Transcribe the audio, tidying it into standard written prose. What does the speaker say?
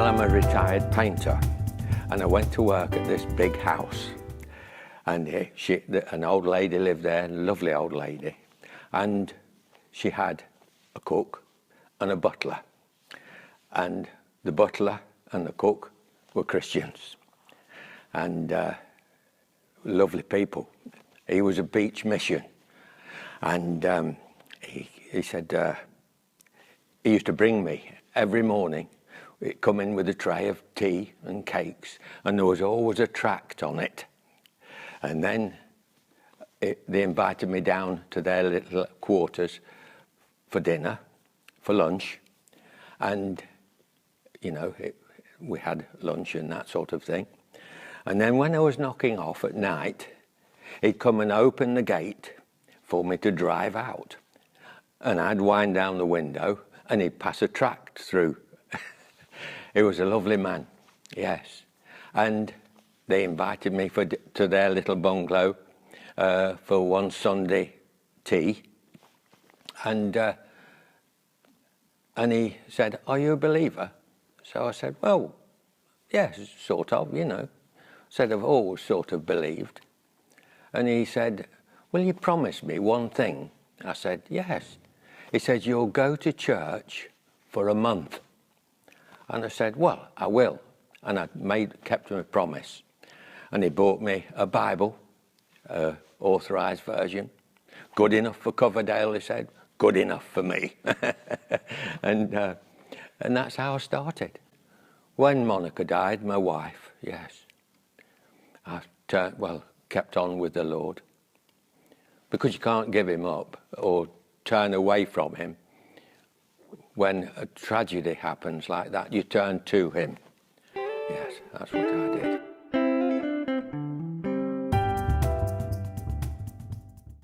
Well, I'm a retired painter, and I went to work at this big house, and an old lady lived there, a lovely old lady, and she had a cook and a butler, and the butler and the cook were Christians, and lovely people. He was a beach mission, and he said he used to bring me every morning. He'd come in with a tray of tea and cakes, and there was always a tract on it. And then they invited me down to their little quarters for dinner, for lunch, and we had lunch and that sort of thing. And then when I was knocking off at night, he'd come and open the gate for me to drive out, and I'd wind down the window and he'd pass a tract through. He was a lovely man, yes. And they invited me to their little bungalow for one Sunday tea. And he said, "Are you a believer?" So I said, "Well, yes, sort of, Said, "I've always sort of believed." And he said, "Will you promise me one thing?" I said, "Yes." He said, "You'll go to church for a month." And I said, "Well, I will." And I kept my promise. And he bought me a Bible, authorised version. Good enough for Coverdale, he said. Good enough for me. and that's how I started. When Monica died, my wife, yes, I kept on with the Lord. Because you can't give him up or turn away from him. When a tragedy happens like that, you turn to him. Yes, that's what I did.